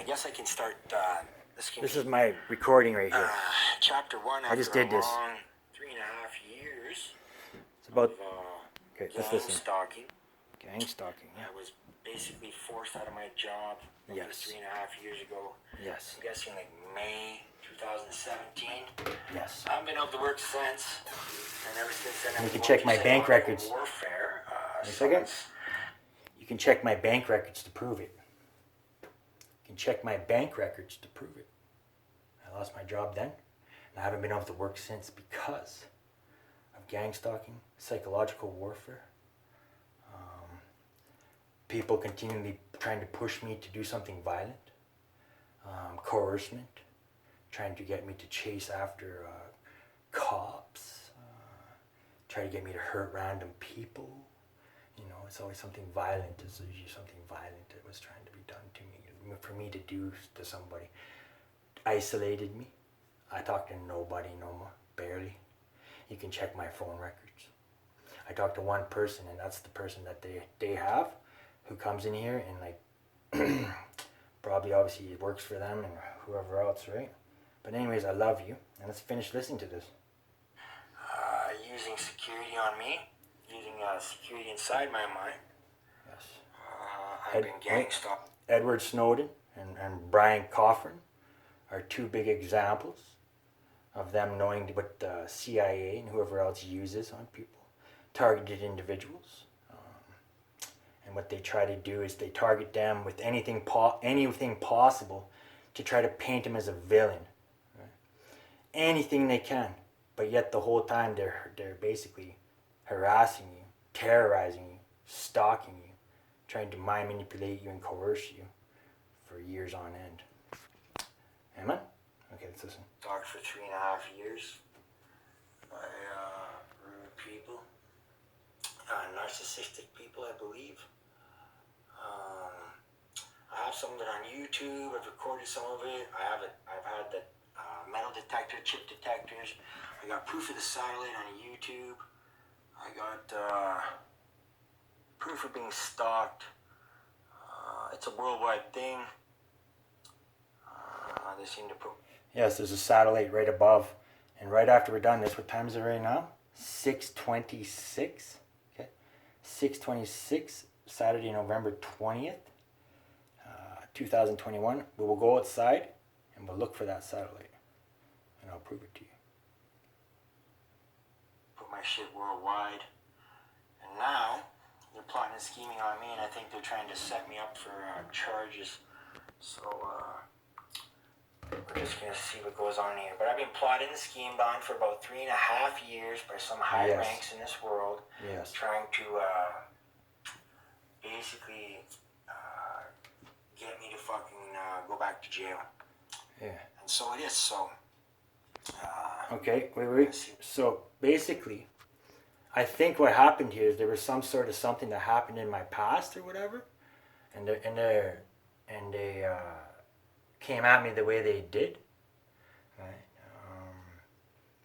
I guess I can start. This is my recording right here. Chapter 1. I just did this. Long 3.5 years. It's about Of, okay. Let's gang listen. stalking. Gang stalking. Yeah. I was basically forced out of my job. Yes. 3.5 years ago. Yes. I'm guessing like May 2017. Yes. I haven't been able to work since, and ever since then. You can check my bank records. Warfare. Wait a second. You can check my bank records to prove it. You can check my bank records to prove it. I lost my job then, and I haven't been able to work since because of gang stalking, psychological warfare. People continually trying to push me to do something violent, coercement, trying to get me to chase after cops, try to get me to hurt random people. You know, it's always something violent. It's usually something violent that was trying to be done to me, for me to do to somebody. Isolated me. I talk to nobody no more, barely. You can check my phone records. I talk to one person, and that's the person that they have, who comes in here and like, probably obviously it works for them and whoever else, right? But anyways, I love you, and let's finish listening to this. Using security on me, using security inside my mind. Yes. I've been gang stalked. Edward Snowden and Brian Coffin are two big examples of them knowing what the CIA and whoever else uses on people, targeted individuals. And what they try to do is they target them with anything possible to try to paint them as a villain. Right? Anything they can, but yet the whole time they're basically harassing you, terrorizing you, stalking you, trying to mind manipulate you and coerce you for years on end. Amen? Okay, let's listen. Talked for 3.5 years by rude people, narcissistic people, I believe. I have some of it on YouTube. I've recorded some of it. I've had the metal detector, chip detectors. I got proof of the satellite on YouTube. I got proof of being stalked. It's a worldwide thing. They seem to put... Yes, there's a satellite right above. And right after we're done this, what time is it right now? 6:26. Okay, 6:26, Saturday, November 20th, 2021. We will go outside and we'll look for that satellite. And I'll prove it to you. Put my shit worldwide. And now, they're plotting and scheming on me, and I think they're trying to set me up for charges. So, we're just going to see what goes on here. But I've been plotting and schemed on for about 3.5 years by some high ranks in this world. Yes. Trying to basically get me to fucking go back to jail. Yeah. And so it is. So. Okay, wait. So basically, I think what happened here is there was some sort of something that happened in my past or whatever, and they came at me the way they did. Right.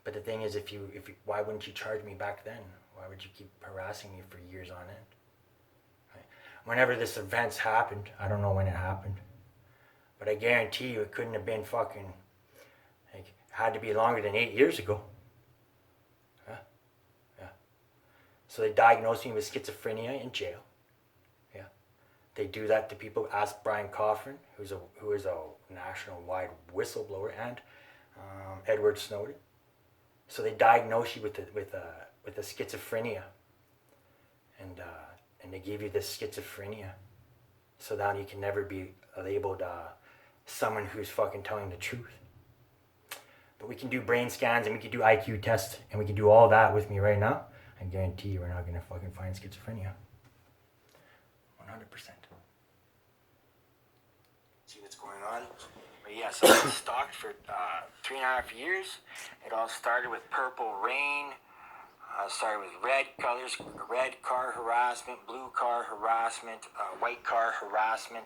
But the thing is, if you, why wouldn't you charge me back then? Why would you keep harassing me for years on end? Right. Whenever this event's happened, I don't know when it happened, but I guarantee you it couldn't have been fucking. Like, had to be longer than 8 years ago. Huh? Yeah. So they diagnosed me with schizophrenia in jail. Yeah. They do that to people. Ask Brian Coffin, who is a national-wide whistleblower, and Edward Snowden. So they diagnose you with a schizophrenia, and they give you this schizophrenia, so that you can never be labeled someone who's fucking telling the truth. But we can do brain scans and we can do IQ tests and we can do all that with me right now. I guarantee you we're not gonna fucking find schizophrenia. 100%. See what's going on? But yes, I was stalked for 3.5 years. It all started with Purple Rain. Started with red colors, red car harassment, blue car harassment, white car harassment.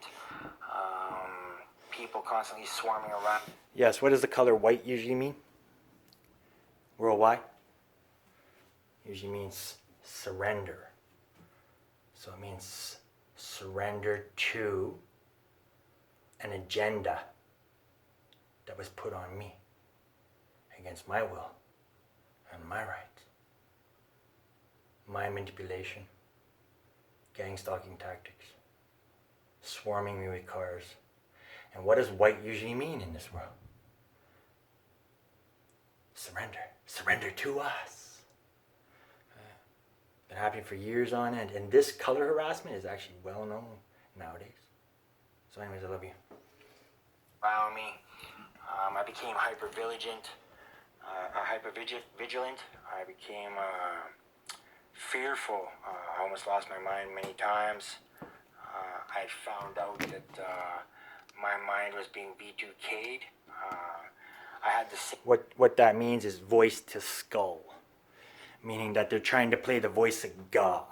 People constantly swarming around. Yes, what does the color white usually mean? Worldwide? Usually means surrender. So it means surrender to an agenda that was put on me against my will and my rights. My manipulation, gang stalking tactics, swarming me with cars. And what does white usually mean in this world? Surrender. Surrender to us. Been happening for years on end. And this color harassment is actually well known nowadays. So anyways, I love you. Follow me. I became hyper-vigilant. I became fearful. I almost lost my mind many times. I found out that my mind was being V2K'd. I had the what that means is voice to skull, meaning that they're trying to play the voice of God.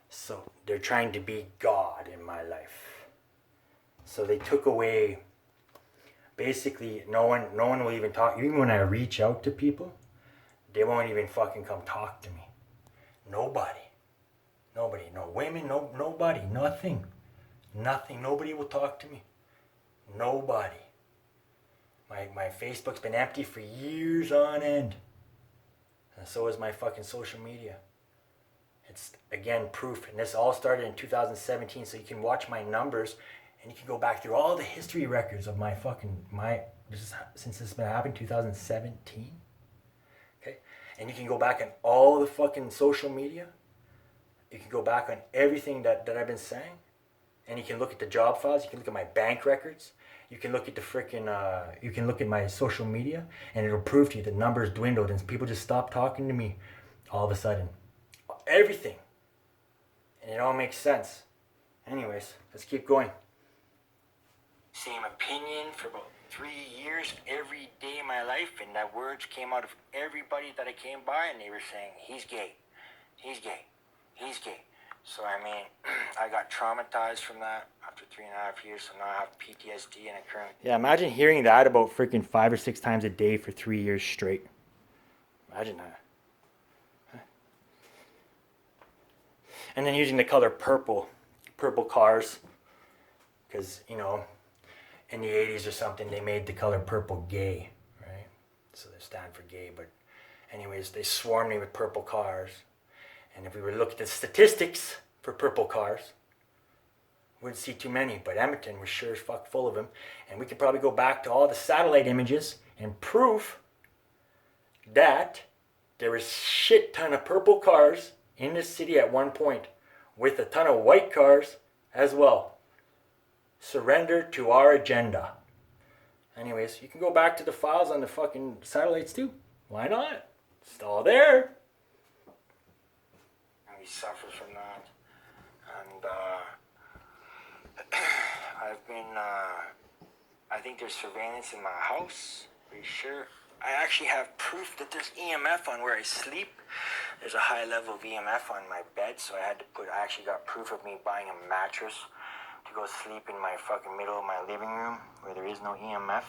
So they're trying to be God in my life. So they took away. Basically, no one will even talk. Even when I reach out to people, they won't even fucking come talk to me. Nobody. No women, nobody, nothing. Nobody will talk to me. Nobody. My Facebook's been empty for years on end. And so is my fucking social media. It's, again, proof. And this all started in 2017, so you can watch my numbers and you can go back through all the history records of since this has been happening, 2017. Okay? And you can go back on all the fucking social media. You can go back on everything that I've been saying. And you can look at the job files. You can look at my bank records. You can look at the freaking, you can look at my social media. And it'll prove to you the numbers dwindled and people just stopped talking to me all of a sudden. Everything. And it all makes sense. Anyways, let's keep going. Same opinion for about 3 years, every day of my life. And that words came out of everybody that I came by. And they were saying, he's gay. He's gay. He's gay. So, I mean, I got traumatized from that after 3.5 years. So now I have PTSD and a current... Yeah, imagine hearing that about freaking 5 or 6 times a day for 3 years straight. Imagine that. Huh. And then using the color purple. Purple cars. Because, you know, in the 80s or something, they made the color purple gay. Right? So they stand for gay. But anyways, they swarmed me with purple cars. And if we were to look at the statistics for purple cars, we wouldn't see too many. But Edmonton was sure as fuck full of them. And we could probably go back to all the satellite images and prove that there was shit ton of purple cars in this city at one point with a ton of white cars as well. Surrender to our agenda. Anyways, you can go back to the files on the fucking satellites too. Why not? It's all there. We suffer from that, and I've been, I think there's surveillance in my house, pretty sure. I actually have proof that there's EMF on where I sleep. There's a high level of EMF on my bed, so I actually got proof of me buying a mattress to go sleep in my fucking middle of my living room where there is no EMF.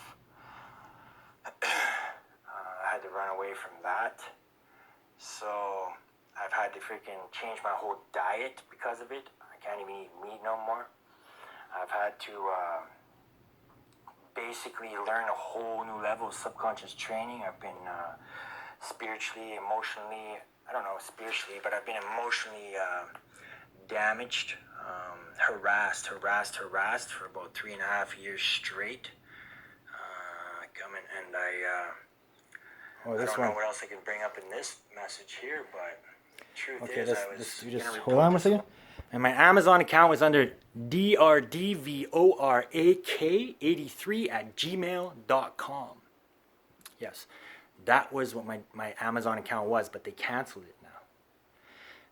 I had to run away from that, so... I've had to freaking change my whole diet because of it. I can't even eat meat no more. I've had to basically learn a whole new level of subconscious training. I've been spiritually, emotionally, but I've been emotionally damaged, harassed for about 3.5 years straight. I don't know what else I can bring up in this message here, but... Truth is, you just hold on 1 second. And my Amazon account was under drdvorak83@gmail.com. Yes, that was what my Amazon account was, but they canceled it now.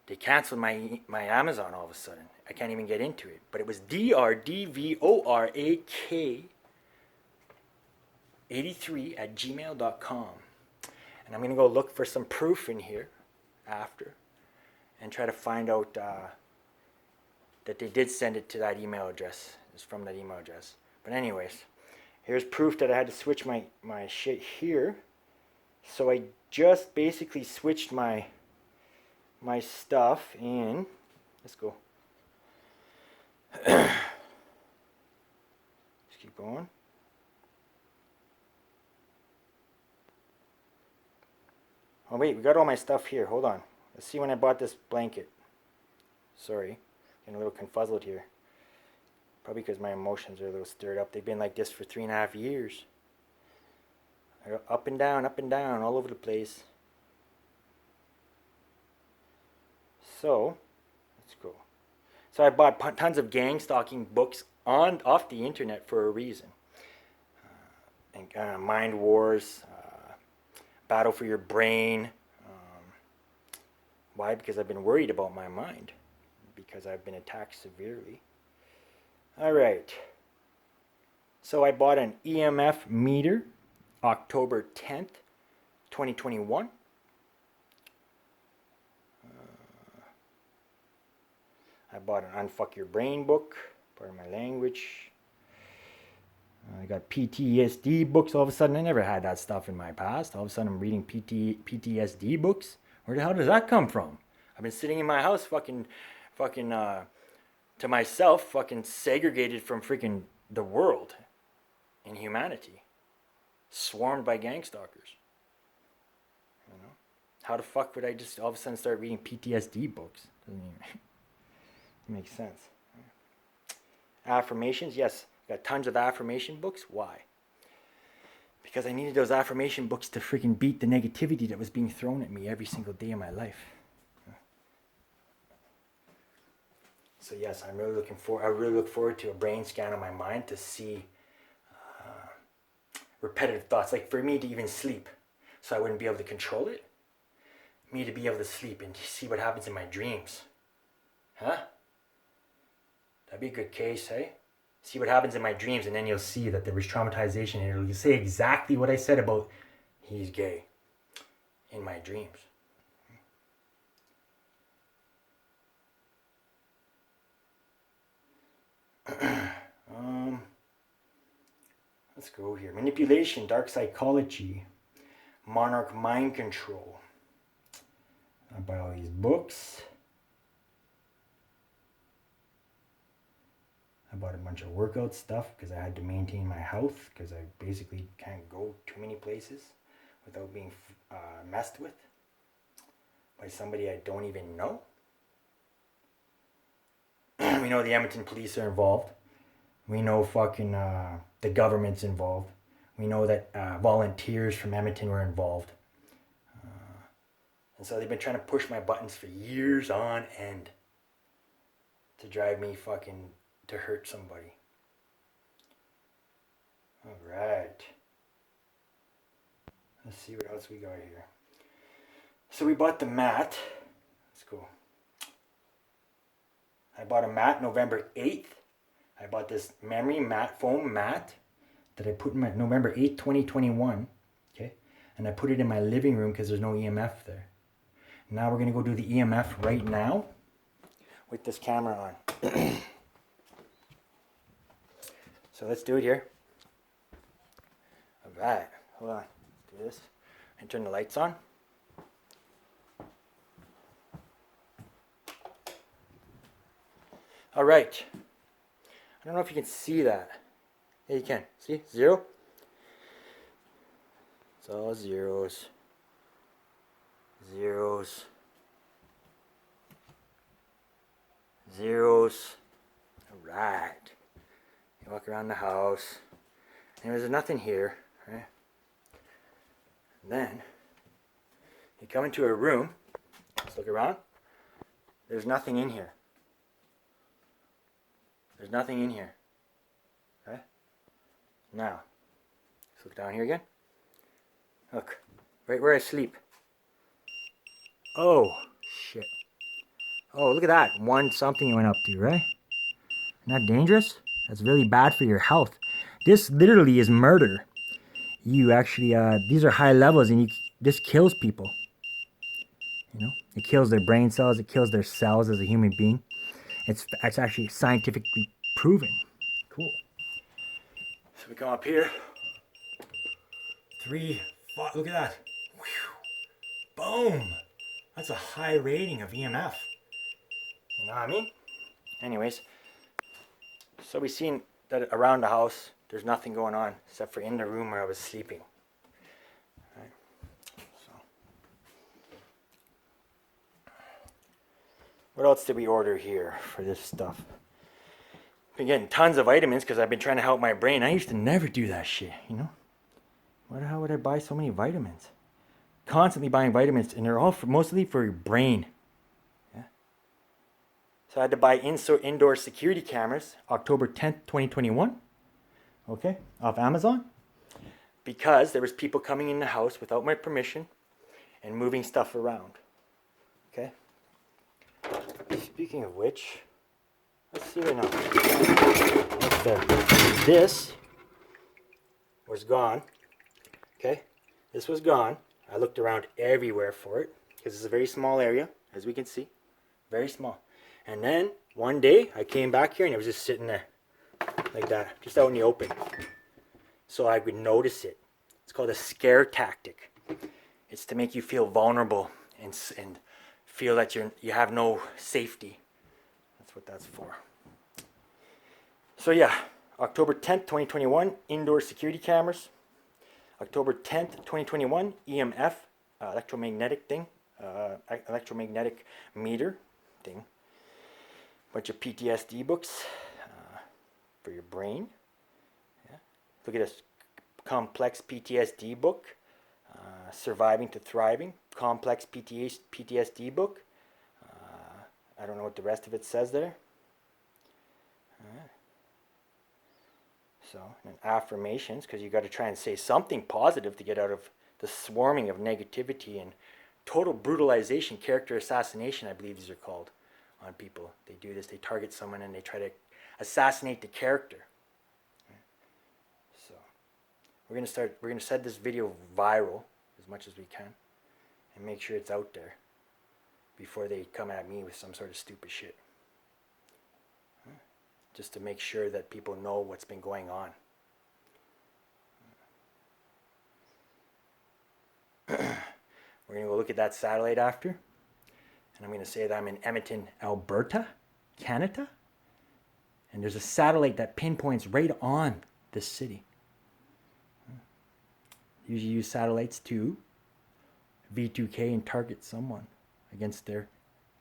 They canceled my Amazon all of a sudden. I can't even get into it. But it was drdvorak83@gmail.com. And I'm going to go look for some proof in here after. And try to find out that they did send it to that email address. It's from that email address. But anyways, here's proof that I had to switch my shit here. So I just basically switched my stuff in. Let's go. keep going. Oh wait, we got all my stuff here. Hold on. Let's see when I bought this blanket. Sorry, getting a little confuzzled here. Probably because my emotions are a little stirred up. They've been like this for 3.5 years. I go up and down, all over the place. So, let's go. So I bought tons of gang stalking books off the internet for a reason. Mind Wars, Battle for Your Brain. Why? Because I've been worried about my mind. Because I've been attacked severely. Alright. So I bought an EMF meter, October 10th, 2021. I bought an Unfuck Your Brain book, part of my language. I got PTSD books all of a sudden. I never had that stuff in my past. All of a sudden I'm reading PTSD books. Where the hell does that come from? I've been sitting in my house fucking to myself, fucking segregated from freaking the world and humanity. Swarmed by gang stalkers. You know? How the fuck would I just all of a sudden start reading PTSD books? Doesn't even make sense. Affirmations, yes. Got tons of affirmation books. Why? Because I needed those affirmation books to freaking beat the negativity that was being thrown at me every single day of my life. So yes, I really look forward to a brain scan of my mind to see repetitive thoughts. Like for me to even sleep, so I wouldn't be able to control it. Me to be able to sleep and see what happens in my dreams. Huh? That'd be a good case, hey? See what happens in my dreams, and then you'll see that there was traumatization, and it'll say exactly what I said about he's gay in my dreams. Let's go here. Manipulation, dark psychology, monarch mind control. I buy all these books. I bought a bunch of workout stuff because I had to maintain my health because I basically can't go too many places without being messed with by somebody I don't even know. We know the Edmonton police are involved. We know fucking the government's involved. We know that volunteers from Edmonton were involved. And so they've been trying to push my buttons for years on end to drive me fucking to hurt somebody. Alright. Let's see what else we got here. So we bought the mat. Let's go. I bought a mat November 8th. I bought this memory mat, foam mat that I put in my November 8th, 2021. Okay. And I put it in my living room because there's no EMF there. Now we're going to go do the EMF right now with this camera on. So let's do it here. Alright, hold on. Let's do this. And turn the lights on. Alright. I don't know if you can see that. Yeah, you can. See? 0. It's all zeros. Zeros. Zeros. Alright. You walk around the house. And there's nothing here. Right? And then you come into a room. Let's look around. There's nothing in here. There's nothing in here. Okay? Now, let's look down here again. Look, right where I sleep. Oh, shit. Oh, look at that. One something you went up to, right? Isn't that dangerous? That's really bad for your health. This literally is murder. You actually, these are high levels and this kills people. You know, it kills their brain cells. It kills their cells as a human being. It's actually scientifically proven. Cool. So we come up here. 3, 5, look at that. Whew. Boom. That's a high rating of EMF. You know what I mean? Anyways, so we've seen that around the house, there's nothing going on except for in the room where I was sleeping. Right. So. What else did we order here for this stuff? Been getting tons of vitamins because I've been trying to help my brain. I used to never do that shit, you know? Why the hell would I buy so many vitamins? Constantly buying vitamins, and they're all mostly for your brain. Yeah. So I had to buy indoor security cameras October 10th, 2021. Okay, off Amazon. Because there was people coming in the house without my permission and moving stuff around. Okay. Speaking of which, let's see right now. What's there? This was gone. Okay, this was gone. I looked around everywhere for it because it's a very small area, as we can see. Very small. And then one day I came back here and it was just sitting there like that, just out in the open. So I would notice it. It's called a scare tactic. It's to make you feel vulnerable and feel that you have no safety. That's what that's for. So yeah, October 10th, 2021, indoor security cameras. October 10th, 2021, EMF, electromagnetic thing, electromagnetic meter thing. Bunch of PTSD books for your brain. Yeah. Look at this complex PTSD book, Surviving to Thriving, complex PTSD book. I don't know what the rest of it says there. So, and affirmations, because you got to try and say something positive to get out of the swarming of negativity and total brutalization, character assassination, I believe these are called, on people. They do this, they target someone and they try to assassinate the character. So, we're going to set this video viral as much as we can and make sure it's out there before they come at me with some sort of stupid shit. Just to make sure that people know what's been going on. We're going to go look at that satellite after. And I'm going to say that I'm in Edmonton, Alberta, Canada. And there's a satellite that pinpoints right on this city. Usually use satellites to V2K and target someone against their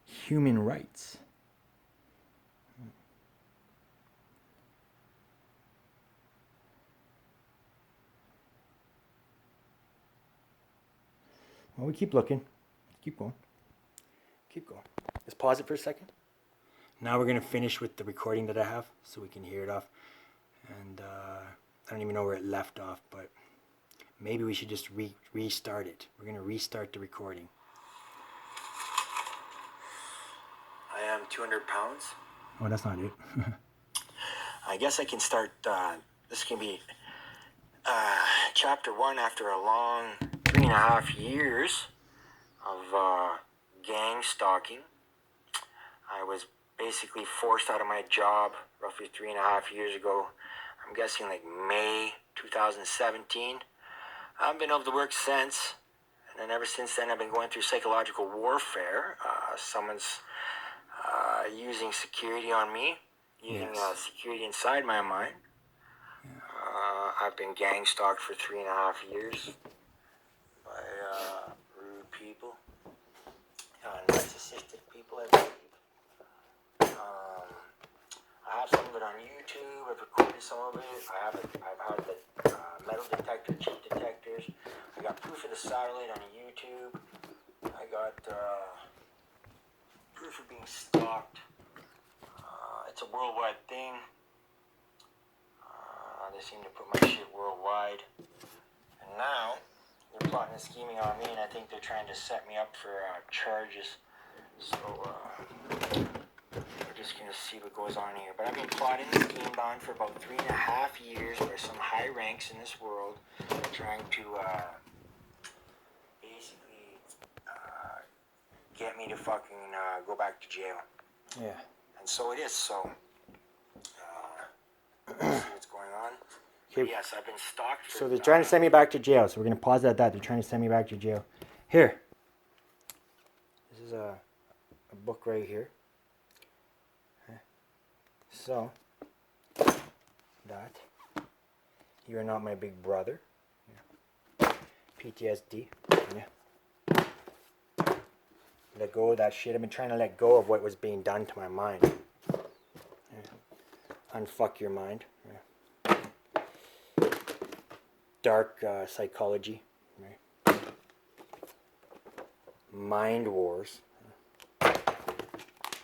human rights. Well, we keep looking. Keep going. Keep going. Let's pause it for a second. Now we're going to finish with the recording that I have so we can hear it off. And I don't even know where it left off, but maybe we should just restart it. We're going to restart the recording. I am 200 pounds. Oh, that's not it. I guess I can start, this can be chapter 1 after a long 3.5 years of gang stalking. I was basically forced out of my job roughly 3.5 years ago. I'm guessing like May 2017. I've been able to work since, and then ever since then I've been going through psychological warfare. Someone's using security on me, using security inside my mind. I've been gang stalked for 3.5 years by rude people, narcissistic people, I believe. I have some of it on YouTube. I've recorded some of it. I've had the metal detector, chip detectors. I got proof of the satellite on YouTube. I got proof of being stalked. It's a worldwide thing. They seem to put my shit worldwide. And now, they're plotting and scheming on me, and I think they're trying to set me up for charges. So, we're just going to see what goes on here. But I've been plotting and schemed on for about 3.5 years by some high ranks in this world, trying to basically get me to fucking go back to jail. Yeah. And so it is, so... see what's going on. Okay. Yes, I've been stalked. So they're trying to send me back to jail. So we're going to pause at that. They're trying to send me back to jail. Here. This is a book right here. So, that. You are not my big brother. Yeah. PTSD. Yeah. Let go of that shit. I've been trying to let go of what was being done to my mind. Yeah. Unfuck your mind. Yeah. Dark psychology. Right. Mind wars.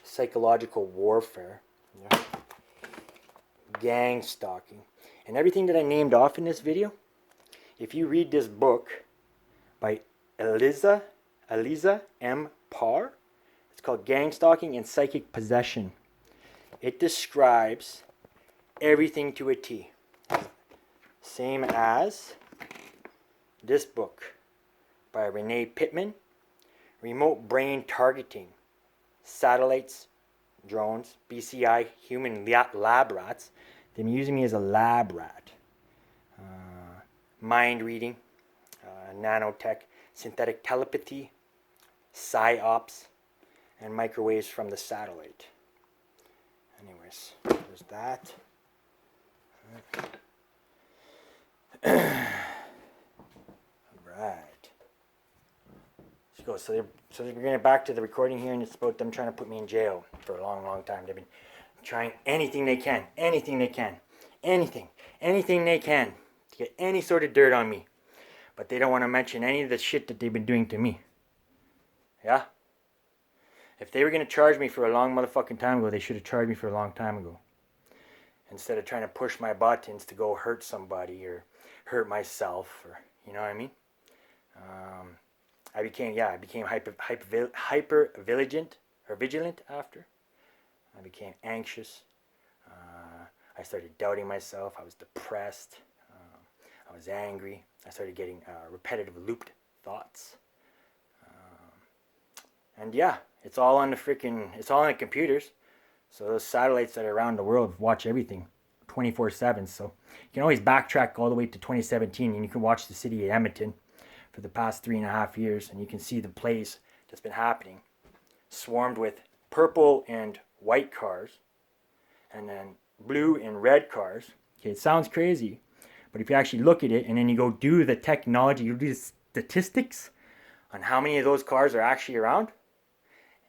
Psychological warfare. Yeah. Gang stalking. And everything that I named off in this video, if you read this book by Eliza M. Parr, it's called Gang Stalking and Psychic Possession. It describes everything to a T. Same as this book by Renee Pittman, Remote Brain Targeting, Satellites, Drones, BCI, Human Lab Rats. They're using me as a lab rat. Mind reading, nanotech, synthetic telepathy, psyops, and microwaves from the satellite. Anyways, there's that. Alright. Let's go. So we're going to get back to the recording here, and it's about them trying to put me in jail for a long, long time. They've been trying anything they can to get any sort of dirt on me. But they don't want to mention any of the shit that they've been doing to me. Yeah? If they were going to charge me for a long motherfucking time ago, they should have charged me for a long time ago. Instead of trying to push my buttons to go hurt somebody or hurt myself, or, you know what I mean? I became hyper vigilant after. I became anxious. I started doubting myself. I was depressed. I was angry. I started getting repetitive looped thoughts. And yeah, it's all on the computers. So those satellites that are around the world watch everything 24/7. So you can always backtrack all the way to 2017 and you can watch the city of Edmonton for the past 3.5 years, and you can see the place that's been happening. Swarmed with purple and white cars, and then blue and red cars. Okay, it sounds crazy, but if you actually look at it and then you go do the technology, you do the statistics on how many of those cars are actually around,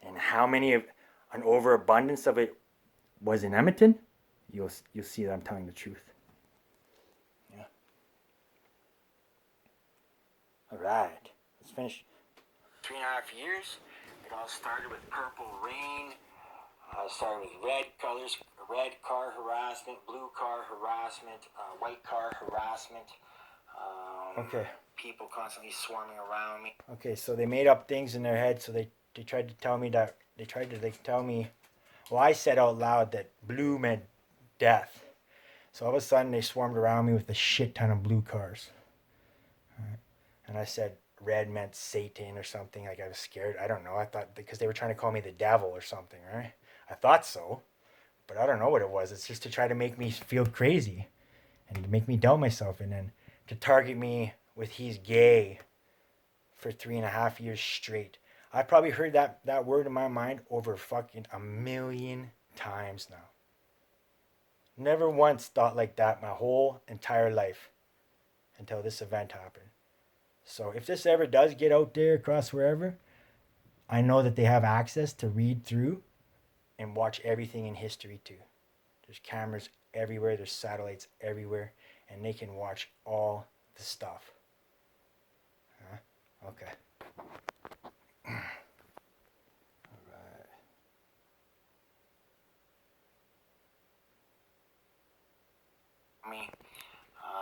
and how many of an overabundance of it was in Edmonton, you'll see that I'm telling the truth. Yeah. All right, let's finish. 3.5 years. It all started with purple rain. Started with red colors, red car harassment, blue car harassment, white car harassment. Okay. People constantly swarming around me. Okay, so they made up things in their head. So they tried to tell me that well, I said out loud that blue meant death. So all of a sudden they swarmed around me with a shit ton of blue cars. Right. And I said red meant Satan or something. Like I was scared. I don't know. I thought because they were trying to call me the devil or something, right? I thought so, but I don't know what it was. It's just to try to make me feel crazy and to make me doubt myself, and then to target me with he's gay for 3.5 years straight. I probably heard that word in my mind over fucking 1,000,000 times now. Never once thought like that my whole entire life until this event happened. So if this ever does get out there across wherever, I know that they have access to read through and watch everything in history too. There's cameras everywhere, there's satellites everywhere, and they can watch all the stuff. Huh? Okay. Alright.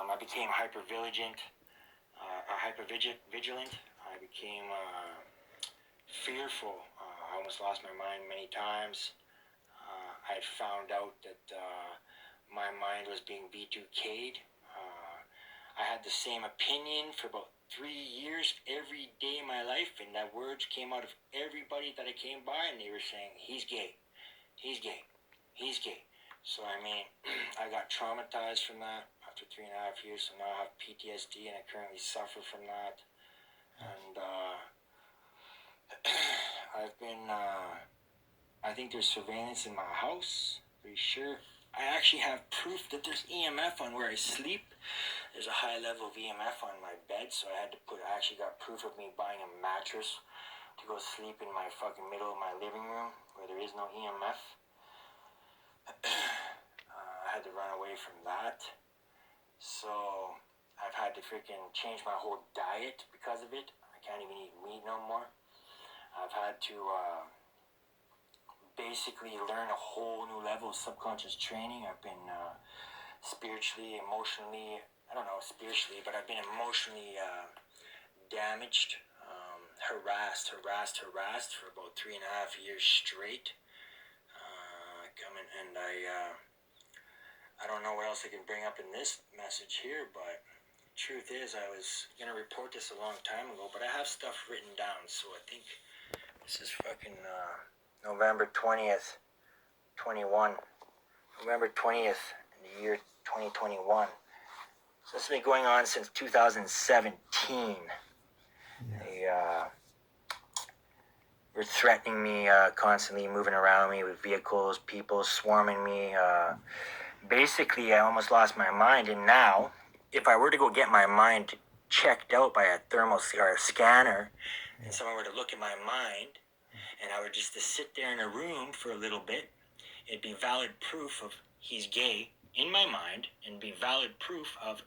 I became hyper-vigilant. I became fearful. I almost lost my mind many times. I found out that my mind was being B2K'd. I had the same opinion for about 3 years every day of my life, and that words came out of everybody that I came by, and they were saying, he's gay, he's gay, he's gay. So I mean, I got traumatized from that after 3.5 years, so now I have PTSD, and I currently suffer from that. And I've been, I think there's surveillance in my house, pretty sure. I actually have proof that there's EMF on where I sleep. There's a high level of EMF on my bed, so I actually got proof of me buying a mattress to go sleep in my fucking middle of my living room where there is no EMF. I had to run away from that. So I've had to freaking change my whole diet because of it. I can't even eat meat no more. I've had to basically learn a whole new level of subconscious training. I've been spiritually, emotionally, I don't know spiritually, but I've been emotionally damaged, harassed for about 3.5 years straight. I don't know what else I can bring up in this message here, but truth is I was going to report this a long time ago, but I have stuff written down, so I think this is fucking November 20th, 21. November 20th in the year 2021. So this has been going on since 2017. They were threatening me constantly, moving around me with vehicles, people swarming me. Basically, I almost lost my mind, and now, if I were to go get my mind checked out by a thermal or a scanner, and someone were to look at my mind, and I were just to sit there in a room for a little bit, it'd be valid proof of he's gay in my mind, and be valid proof of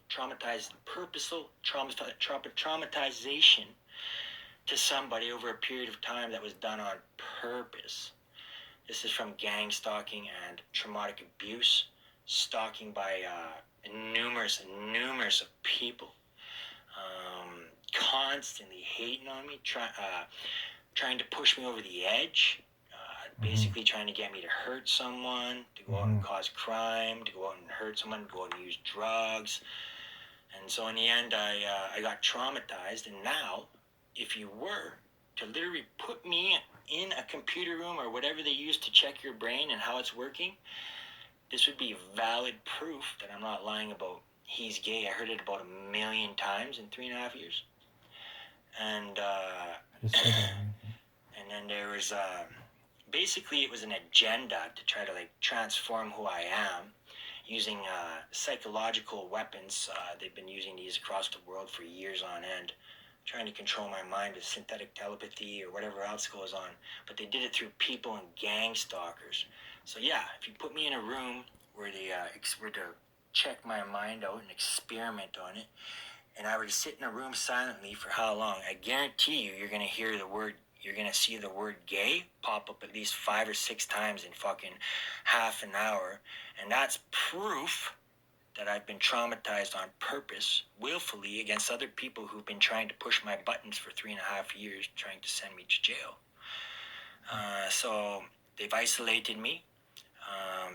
purposeful traumatization to somebody over a period of time that was done on purpose. This is from gang stalking and traumatic abuse, stalking by numerous of people, constantly hating on me, trying to push me over the edge, basically trying to get me to hurt someone, to go out and cause crime, to go out and hurt someone, to go out and use drugs. And so in the end, I got traumatized, and now, if you were to literally put me in a computer room or whatever they use to check your brain and how it's working, this would be valid proof that I'm not lying about he's gay. I heard it about 1 million times in 3.5 years. And and then there was basically it was an agenda to try to like transform who I am using psychological weapons. They've been using these across the world for years on end, trying to control my mind with synthetic telepathy or whatever else goes on. But they did it through people and gang stalkers. So yeah, if you put me in a room where they were to check my mind out and experiment on it, and I were to sit in a room silently for how long, I guarantee you, you're going to see the word gay pop up at least 5 or 6 times in fucking half an hour. And that's proof that I've been traumatized on purpose, willfully, against other people who've been trying to push my buttons for 3.5 years, trying to send me to jail. So they've isolated me,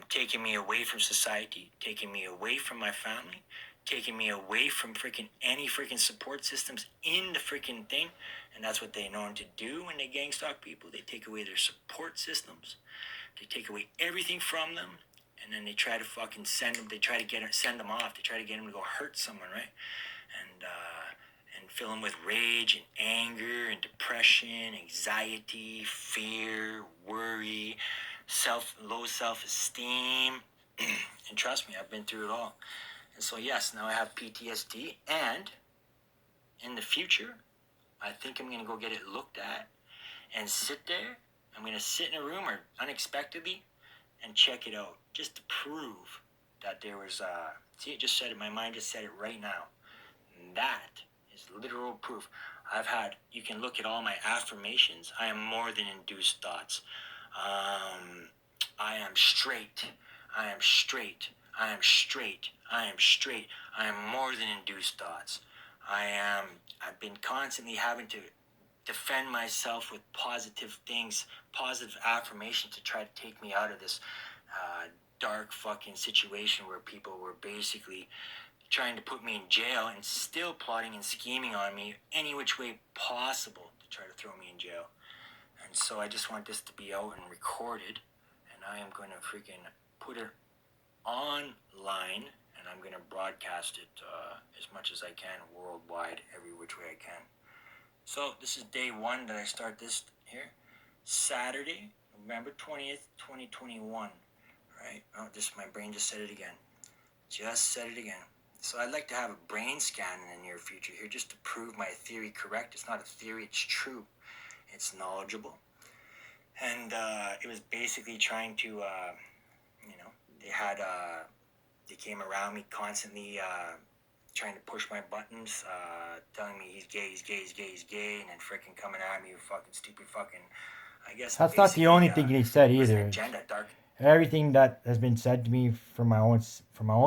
taking me away from society, taking me away from my family, taking me away from any support systems in the freaking thing. And that's what they know to do when they gang stalk people. They take away their support systems. They take away everything from them. And then they try to fucking send them off. They try to get them to go hurt someone, right? And fill them with rage and anger and depression, anxiety, fear, worry, low self-esteem. And trust me, I've been through it all. And so yes, now I have PTSD, and in the future, I think I'm going to go get it looked at and sit there. I'm going to sit in a room or unexpectedly and check it out just to prove that there was, see, it just said it, my mind just said it right now. And that is literal proof. You can look at all my affirmations. I am more than induced thoughts. I am straight. I am straight. I am straight. I am straight. I am more than induced thoughts. I've been constantly having to defend myself with positive things, positive affirmations to try to take me out of this dark fucking situation where people were basically trying to put me in jail and still plotting and scheming on me any which way possible to try to throw me in jail. And so I just want this to be out and recorded, and I am going to freaking put it online, and I'm going to broadcast it as much as I can worldwide, every which way I can. So this is day 1 that I start this here, Saturday, November 20th, 2021, right? Oh, just my brain just said it again. Just said it again. So I'd like to have a brain scan in the near future here just to prove my theory correct. It's not a theory, it's true. It's knowledgeable. And it was basically trying to, they came around me constantly trying to push my buttons, telling me he's gay, and then freaking coming at me with fucking stupid fucking, I guess. That's not the only thing he said either. Agenda, dark. Everything that has been said to me from my own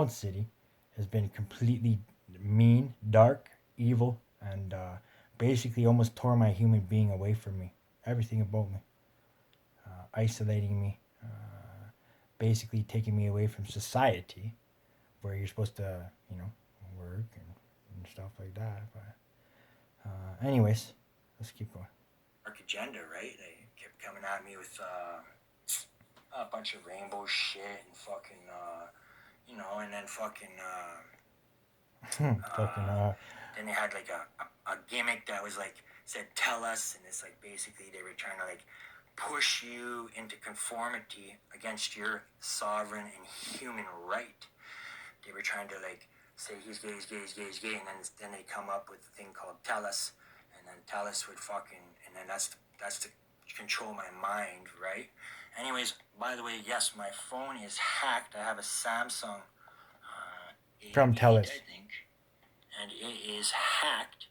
city has been completely mean, dark, evil, and basically almost tore my human being away from me. Everything about me, isolating me, basically taking me away from society, where you're supposed to, work and stuff like that. But anyways, let's keep going. Dark agenda, right? They kept coming at me with a bunch of rainbow shit and fucking, and then fucking, then they had like a gimmick that was like, said, tell us, and it's like basically they were trying to like push you into conformity against your sovereign and human right. They were trying to like say he's gay, and then they come up with a thing called Tellus, and then Tellus would fucking, and then that's to control my mind, right? Anyways, by the way, yes, my phone is hacked. I have a Samsung from Tellus, I think, and it is hacked.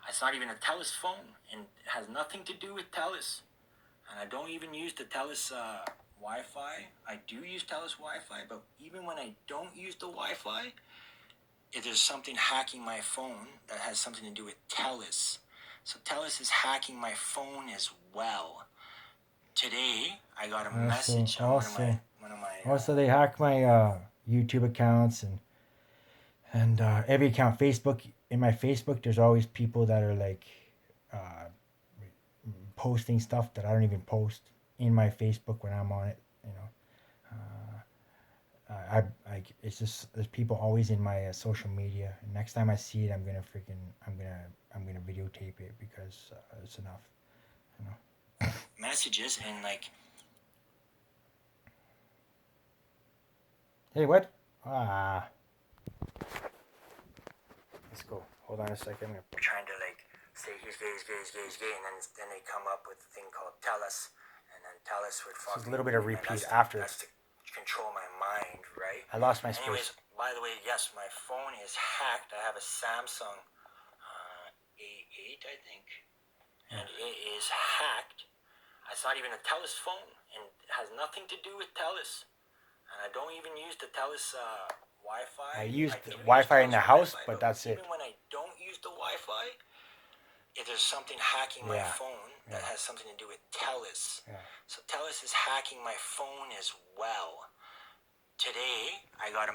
It's not even a Tellus phone, and it has nothing to do with Tellus. And I don't even use the Tellus Wi-Fi. I do use Tellus Wi-Fi, but even when I don't use the Wi-Fi, if there's something hacking my phone that has something to do with Tellus. So Tellus is hacking my phone as well. Today, I got a message on one of my also, they hacked my YouTube accounts and every account. Facebook, in my Facebook, there's always people that are like posting stuff that I don't even post in my Facebook when I'm on it. It's just there's people always in my social media. And next time I see it, I'm gonna videotape it because it's enough. Messages and like. Hey, what? Let's go. Hold on a second. We're trying to like say he's gay, and then they come up with a thing called Tellus, and then Tellus would fucking. So a little bit of repeat after. That's to control my mind, right? I lost my space. Anyways, by the way, yes, my phone is hacked. I have a Samsung A8, I think, and it is hacked. It's not even a Tellus phone, and it has nothing to do with Tellus. And I don't even use the Tellus Wi-Fi. I use the Wi-Fi in the house, but that's it. Even when I don't use the Wi-Fi, if there's something hacking my phone that has something to do with Tellus. Yeah. So Tellus is hacking my phone as well. Today, I got a